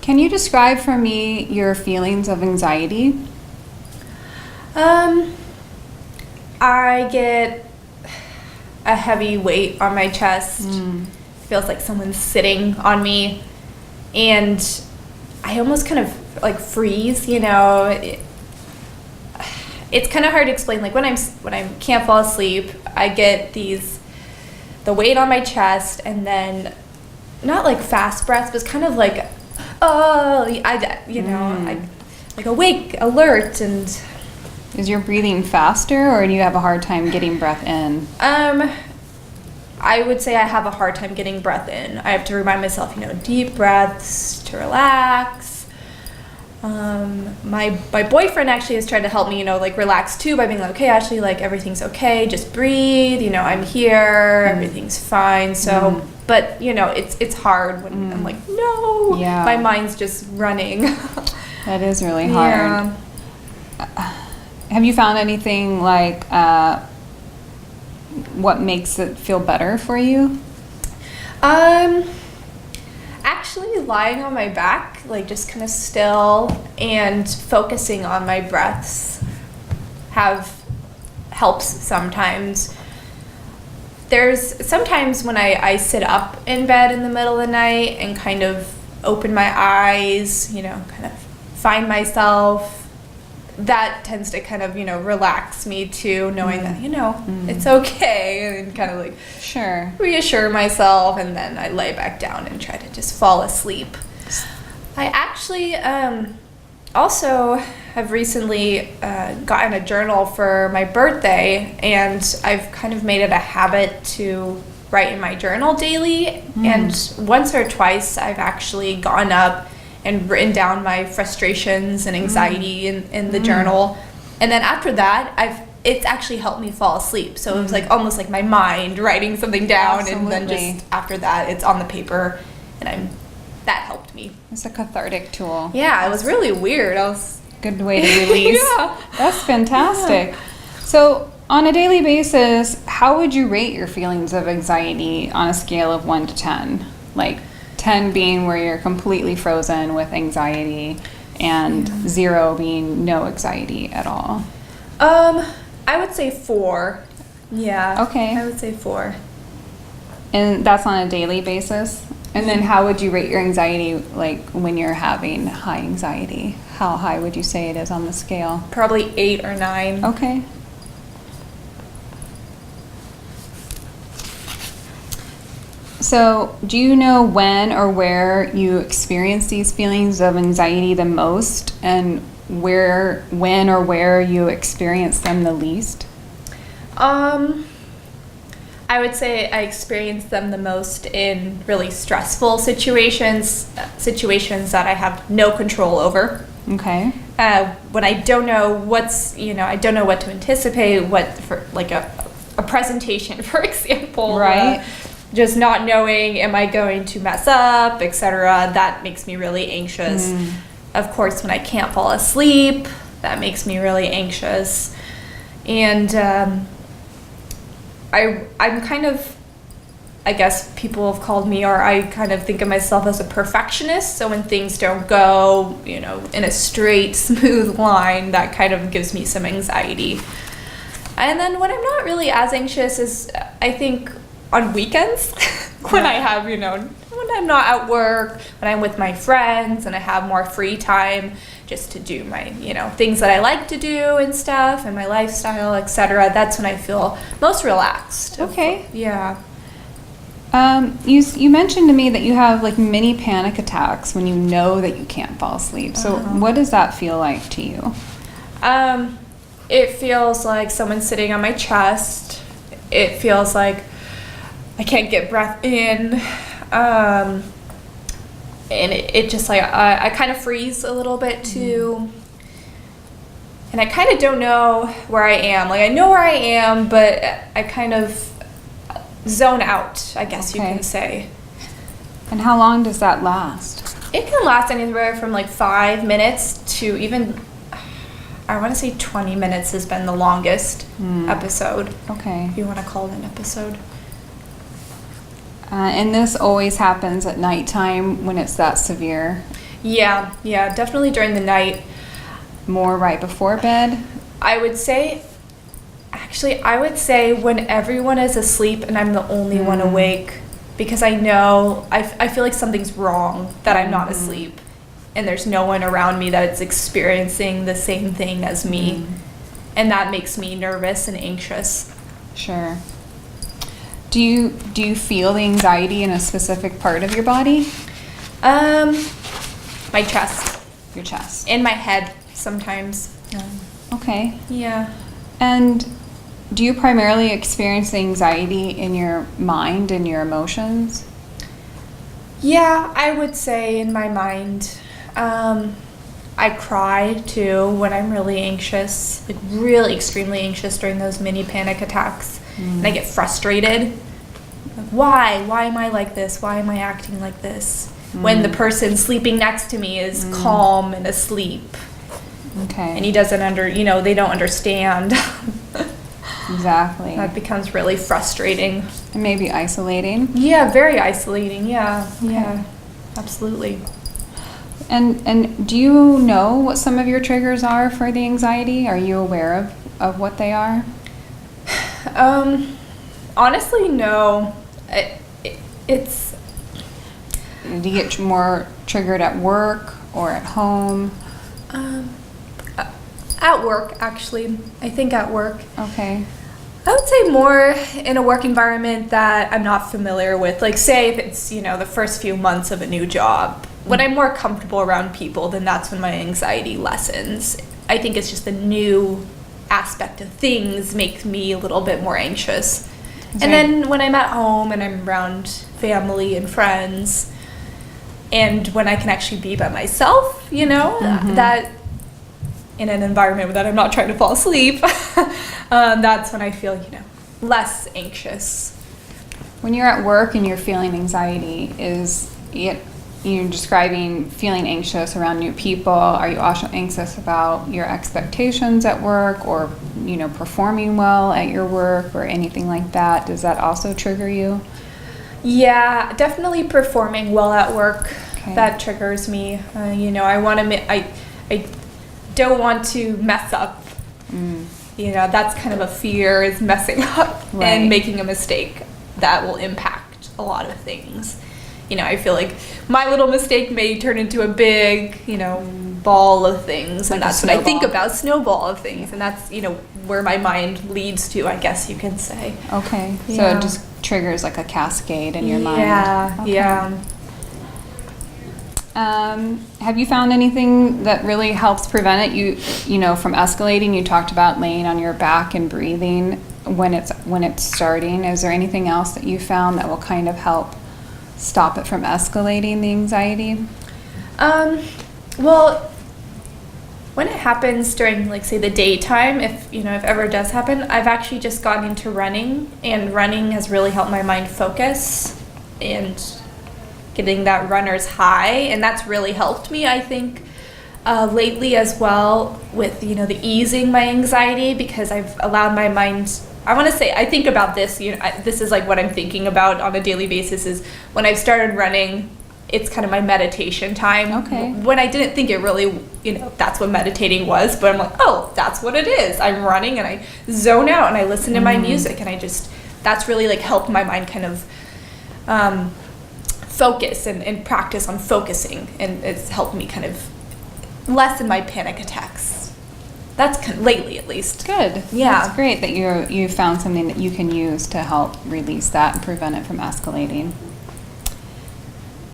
Can you describe for me your feelings of anxiety? I get a heavy weight on my chest. Feels like someone's sitting on me, and I almost kind of like freeze. It's kind of hard to explain. Like when I can't fall asleep, I get the weight on my chest, and then not like fast breaths, but it's kind of like I like awake, alert, and. Is your breathing faster, or do you have a hard time getting breath in? I would say I have a hard time getting breath in. I have to remind myself, deep breaths to relax. My boyfriend actually has tried to help me, relax too by being like, okay, Ashley, like everything's okay, just breathe, I'm here, everything's fine. So, but it's hard when I'm like, no, my mind's just running. That is really hard. Have you found anything like what makes it feel better for you? Actually lying on my back, like just kind of still and focusing on my breaths helps sometimes. There's sometimes when I sit up in bed in the middle of the night and kind of open my eyes, kind of find myself. That tends to kind of, relax me too, knowing that, it's okay, and kind of like reassure myself, and then I lay back down and try to just fall asleep. I actually also have recently gotten a journal for my birthday, and I've kind of made it a habit to write in my journal daily, and once or twice I've actually gone up and written down my frustrations and anxiety in the journal. And then after that, it's actually helped me fall asleep. So it was like almost like my mind writing something down. Absolutely. And then just after that, it's on the paper, and that helped me. It's a cathartic tool. Yeah, it was really weird. Good way to release. That's fantastic. So on a daily basis, how would you rate your feelings of anxiety on a scale of 1 to 10? Like 10 being where you're completely frozen with anxiety, and 0 being no anxiety at all. I would say 4. Yeah. Okay. I would say 4. And that's on a daily basis? And then how would you rate your anxiety, like when you're having high anxiety? How high would you say it is on the scale? Probably 8 or 9. Okay. So, do you know when or where you experience these feelings of anxiety the most, and when or where you experience them the least? I would say I experience them the most in really stressful situations that I have no control over. Okay. When I don't know I don't know what to anticipate, for like a presentation, for example. Right. Just not knowing, am I going to mess up, etc. That makes me really anxious. Of course, when I can't fall asleep, that makes me really anxious. And I'm kind of, I guess people have called me, or I kind of think of myself as a perfectionist. So when things don't go, in a straight, smooth line, that kind of gives me some anxiety. And then when I'm not really as anxious is, I think, on weekends when I have, when I'm not at work, when I'm with my friends and I have more free time just to do my, things that I like to do and stuff, and my lifestyle, etc. That's when I feel most relaxed. Okay. Yeah. You mentioned to me that you have like mini panic attacks when you know that you can't fall asleep. So what does that feel like to you? It feels like someone's sitting on my chest. It feels like I can't get breath in, and it just like I kind of freeze a little bit too, and I kind of don't know where I am. Like I know where I am, but I kind of zone out, I guess you can say. And how long does that last? It can last anywhere from like 5 minutes to even, I want to say 20 minutes has been the longest episode. Okay. If you want to call it an episode. And this always happens at nighttime when it's that severe? Yeah, definitely during the night. More right before bed? I would say when everyone is asleep and I'm the only one awake, because I know, I feel like something's wrong that I'm not asleep and there's no one around me that is experiencing the same thing as me. And that makes me nervous and anxious. Sure. Do you feel the anxiety in a specific part of your body? My chest. Your chest. And my head sometimes. Okay. Yeah. And do you primarily experience the anxiety in your mind and your emotions? Yeah, I would say in my mind. I cry too when I'm really anxious, like really extremely anxious during those mini panic attacks. And I get frustrated. Like, why am I like this? Why am I acting like this? When the person sleeping next to me is calm and asleep. Okay. And he doesn't they don't understand. Exactly. That becomes really frustrating. And maybe isolating. Yeah, very isolating. Yeah. Okay. Yeah. Absolutely. And do you know what some of your triggers are for the anxiety? Are you aware of what they are? Honestly, no. It's Do you get more triggered at work or at home? at work, actually. I think at work. Okay. I would say more in a work environment that I'm not familiar with. Like, say if it's, the first few months of a new job. When I'm more comfortable around people, then that's when my anxiety lessens. I think it's just the new aspect of things makes me a little bit more anxious. And then when I'm at home and I'm around family and friends, and when I can actually be by myself, that in an environment that I'm not trying to fall asleep, that's when I feel, less anxious. When you're at work and you're feeling anxiety, you're describing feeling anxious around new people. Are you also anxious about your expectations at work or, performing well at your work or anything like that? Does that also trigger you? Yeah, definitely performing well at work. Okay. That triggers me. I don't want to mess up. That's kind of a fear, is messing up and making a mistake that will impact a lot of things. I feel like my little mistake may turn into a big, ball of things. And that's what I think about, snowball of things. And that's, where my mind leads to, I guess you can say. Okay. So Yeah. it just triggers like a cascade in your mind. Yeah, Okay. yeah. Have you found anything that really helps prevent it? From escalating. You talked about laying on your back and breathing when it's starting. Is there anything else that you found that will kind of help stop it from escalating the anxiety? Well, when it happens during, like, say, the daytime, if ever it does happen, I've actually just gotten into running, and running has really helped my mind focus and getting that runner's high, and that's really helped me, I think, lately as well with, the easing my anxiety, because I've allowed my mind, I think about this, this is like what I'm thinking about on a daily basis is when I've started running, it's kind of my meditation time. Okay. When I didn't think it really, that's what meditating was, but I'm like, oh, that's what it is. I'm running and I zone out and I listen to my music, and that's really like helped my mind kind of focus and practice on focusing, and it's helped me kind of lessen my panic attacks. That's lately, at least. Good. Yeah. It's great that you found something that you can use to help release that and prevent it from escalating.